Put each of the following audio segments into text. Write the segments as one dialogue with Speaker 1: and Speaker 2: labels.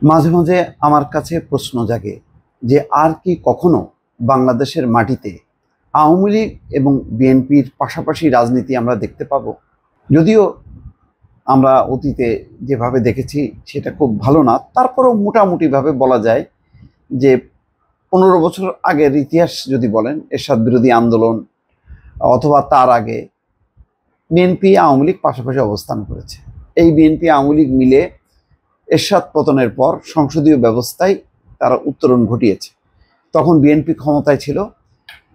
Speaker 1: মাঝে মাঝে আমার কাছে প্রশ্ন জাগে যে আর কি কখনো বাংলাদেশের মাটিতে আওয়ামী লীগ এবং বিএনপির পাশাপাশি রাজনীতি আমরা দেখতে পাবো। যদিও আমরা অতীতে যেভাবে দেখেছি সেটা খুব ভালো না, তারপরেও মোটামুটিভাবে বলা যায় যে 15 বছর আগের ইতিহাস যদি বলেন, এরশাদ বিরোধী আন্দোলন অথবা তার আগে বিএনপি আওয়ামী লীগ পাশাপাশি অবস্থান করেছে। এই বিএনপি আওয়ামী লীগ মিলে এরশাদ পতনের পর সংসদীয় ব্যবস্থায় তারা উত্তরণ ঘটিয়েছে। তখন বিএনপি ক্ষমতায় ছিল,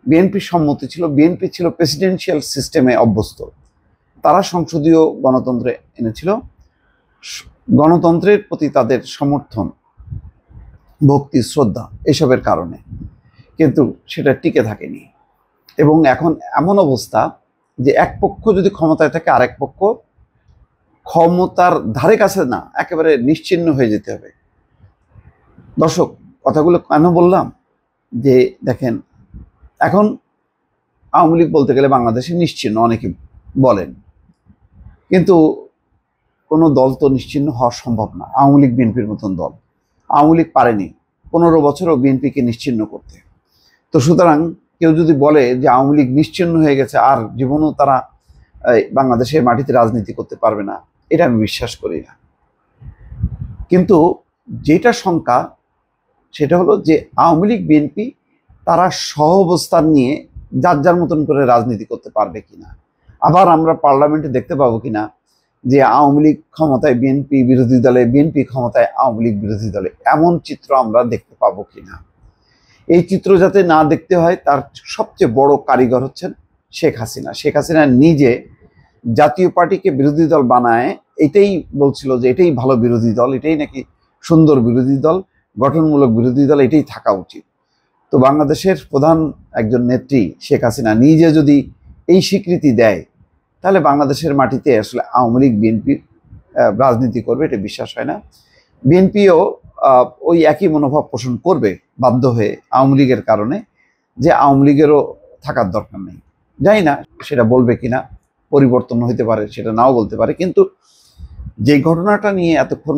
Speaker 1: বিএনপির সম্মতি ছিল, বিএনপি ছিল প্রেসিডেন্সিয়াল সিস্টেমে অভ্যস্ত। তারা সংসদীয় গণতন্ত্রে এনেছিল। গণতন্ত্রের প্রতি তাদের সমর্থন, ভক্তি, শ্রদ্ধা এসবের কারণে, কিন্তু সেটা টিকে থাকেনি। এবং এখন এমন অবস্থা যে এক পক্ষ যদি ক্ষমতায় থাকে আরেক পক্ষ ক্ষমতার ধারে কাছে না, একেবারে নিশ্চিহ্ন হয়ে যেতে হবে। দর্শক, কথাগুলো কেন বললাম? যে দেখেন, এখন আওয়ামী লীগ বলতে গেলে বাংলাদেশে নিশ্চিহ্ন অনেকে বলেন, কিন্তু কোনো দল তো নিশ্চিহ্ন হওয়া সম্ভব না। আওয়ামী লীগ বিএনপির মতন দল, আওয়ামী লীগ পারেনি 15 বছরও বিএনপিকে নিশ্চিহ্ন করতে। তো সুতরাং কেউ যদি বলে যে আওয়ামী লীগ নিশ্চিহ্ন হয়ে গেছে, আর জীবনেও তারা বাংলাদেশের মাটিতে রাজনীতি করতে পারবে না, এটা আমি বিশ্বাস করি না। কিন্তু যেটা শঙ্কা সেটা হলো যে আওয়ামী লীগ বিএনপি তারা সহ অবস্থান নিয়ে যার যার মতন করে রাজনীতি করতে পারবে কিনা, আবার আমরা পার্লামেন্টে দেখতে পাবো কিনা যে আওয়ামী লীগ ক্ষমতায় বিএনপি বিরোধী দলে, বিএনপি ক্ষমতায় আওয়ামী লীগ বিরোধী দলে, এমন চিত্র আমরা দেখতে পাবো কিনা। এই চিত্র যাতে না দেখতে হয় তার সবচেয়ে বড় কারিগর হচ্ছেন শেখ হাসিনা। শেখ হাসিনা নিজে জাতীয় পার্টিকে বিরোধী দল বানায়, এটাই বলছিল যে এটাই ভালো বিরোধী দল, এটাই নাকি সুন্দর বিরোধী দল, গঠনমূলক বিরোধী দল, এটাই থাকা উচিত। তো বাংলাদেশের প্রধান একজন নেত্রী শেখ হাসিনা নিজে যদি এই স্বীকৃতি দেয়, তাহলে বাংলাদেশের মাটিতে আসলে আওয়ামী লীগ বিএনপি রাজনীতি করবে, এটা বিশ্বাস হয় না। বিএনপিও ওই একই মনোভাব পোষণ করবে বাধ্য হয়ে আওয়ামী লীগের কারণে, যে আওয়ামী লীগেরও থাকার দরকার নেই। জানি না সেটা বলবে কিনা, পরিবর্তন হইতে পারে, সেটা নাও বলতে পারে। কিন্তু যে ঘটনাটা নিয়ে এতক্ষণ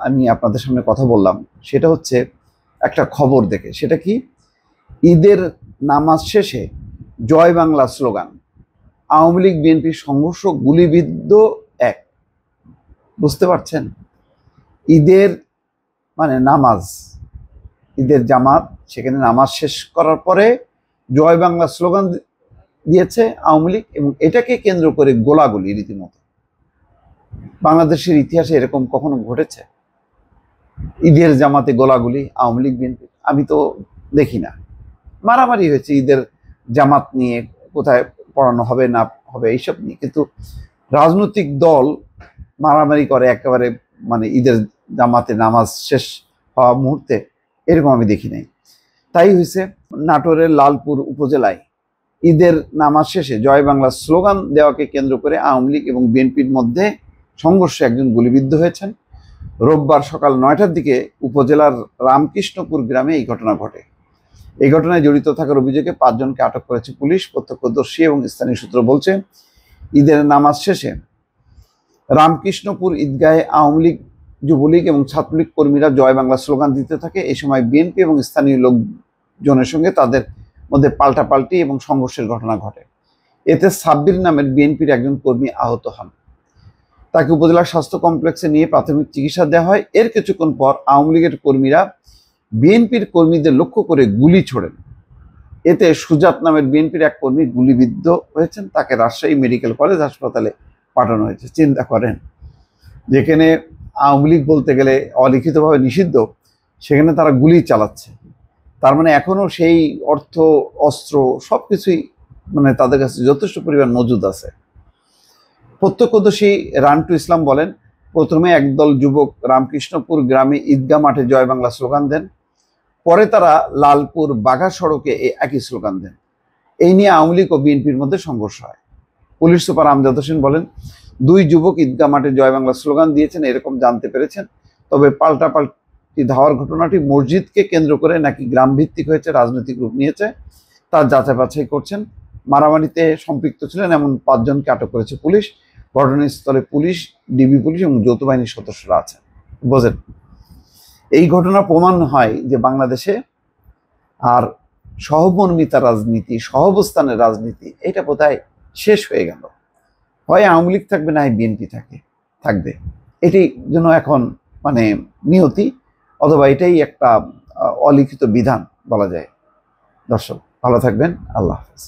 Speaker 1: আমি আপনাদের সামনে কথা বললাম সেটা হচ্ছে একটা খবর দেখে। সেটা কি? ঈদের নামাজ শেষে জয় বাংলা স্লোগান, আওয়ামী লীগ বিএনপির সংঘর্ষ, গুলিবিদ্ধ এক। বুঝতে পারছেন? ঈদের মানে নামাজ, ঈদের জামাত, সেখানে নামাজ শেষ করার পরে জয় বাংলা স্লোগান দিয়েছে আওয়ামী লীগ, এবং এটাকে কেন্দ্র করে গোলাগুলি রীতিমতো। বাংলাদেশের ইতিহাসে এরকম কখনো ঘটেছে? ঈদের জামাতে গোলাগুলি আওয়ামী লীগ বিএনপি আমি তো দেখি না। মারামারি হয়েছে ঈদের জামাত নিয়ে, কোথায় পড়ানো হবে না হবে এইসব নিয়ে, কিন্তু রাজনৈতিক দল মারামারি করে একেবারে মানে ঈদের জামাতে নামাজ শেষ হওয়া মুহূর্তে, এরকম আমি দেখি নাই। তাই হয়েছে নাটোরের লালপুর উপজেলায় ঈদের নামাজ শেষে জয় বাংলা স্লোগান দেওয়াকে কেন্দ্র করে আওয়ামী লীগ এবং বিএনপির মধ্যে সংঘর্ষে একজন গুলিবিদ্ধ হয়েছেন। রোববার সকাল 9টার দিকে উপজেলার রামকৃষ্ণপুর গ্রামে এই ঘটনা ঘটে। এই ঘটনায় জড়িত থাকার অভিযোগে 5 জনকে আটক করেছে পুলিশ। প্রত্যক্ষদর্শী এবং স্থানীয় সূত্র বলছে, ঈদের নামাজ শেষে রামকৃষ্ণপুর ঈদগাহে আওয়ামী লীগ, যুবলীগ এবং ছাত্রলীগ কর্মীরা জয় বাংলা স্লোগান দিতে থাকে। এই সময় বিএনপি এবং স্থানীয় লোকজনের সঙ্গে তাদের মধ্যে পাল্টাপাল্টি এবং সংঘর্ষের ঘটনা ঘটে। এতে সাব্বির নামের বিএনপির একজন কর্মী আহত হন। তাকে উপজেলা স্বাস্থ্য কমপ্লেক্সে নিয়ে প্রাথমিক চিকিৎসা দেওয়া হয়। এর কিছুক্ষণ পর আওয়ামী লীগের কর্মীরা বিএনপির কর্মীদের লক্ষ্য করে গুলি ছোড়েন। এতে সুজাত নামের বিএনপির এক কর্মী গুলিবিদ্ধ হয়েছেন। তাকে রাজশাহী মেডিকেল কলেজ হাসপাতালে পাঠানো হয়েছে। চিন্তা করেন, যেখানে আওয়ামী লীগ বলতে গেলে অলিখিতভাবে নিষিদ্ধ, সেখানে তারা গুলি চালাচ্ছে। তার মানে এখনো সেই অর্থ, অস্ত্র সবকিছুই মানে তাদের কাছে যথেষ্ট পরিমাণ মজুদ আছে। প্রত্যক্ষদর্শী রান্টু ইসলাম বলেন, প্রথমে একদল যুবক রামকৃষ্ণপুর গ্রামে ঈদগাহ মাঠে জয় বাংলা স্লোগান দেন। পরে তারা লালপুর বাঘা সড়কে একই স্লোগান দেন। এই নিয়ে আওয়ামী লীগ ও বিএনপির মধ্যে সংঘর্ষ হয়। পুলিশ সুপার আমজাদ হোসেন বলেন, 2 যুবক ঈদগাহ মাঠে জয় বাংলা স্লোগান দিয়েছেন এরকম জানতে পেরেছেন। তবে পাল্টাপাল্টি ধাওয়ার ঘটনাটি মসজিদকে কেন্দ্র করে নাকি গ্রাম ভিত্তিক হয়েছে, রাজনৈতিক রূপ নিয়েছে, তার যাচাই বাছাই করছেন। মারামারিতে সম্পৃক্ত ছিলেন এমন 5 জনকে আটক করেছে পুলিশ। ঘটনাস্থলে পুলিশ, ডিবি পুলিশ এবং যৌথ বাহিনীর সদস্যরা আছেন। বোঝেন, এই ঘটনা প্রমাণ হয় যে বাংলাদেশে আর সহমর্মিতা রাজনীতি, সহাবস্থানের রাজনীতি, এটা বোধহয় শেষ হয়ে গেল। হয় আওয়ামী লীগ থাকবে, না হয় বিএনপি থাকবে। এটাই জন্য এখন মানে নিয়তি, অথবা এটাই একটা অলিখিত বিধান বলা যায়। দর্শক ভালো থাকবেন, আল্লাহ হাফেজ।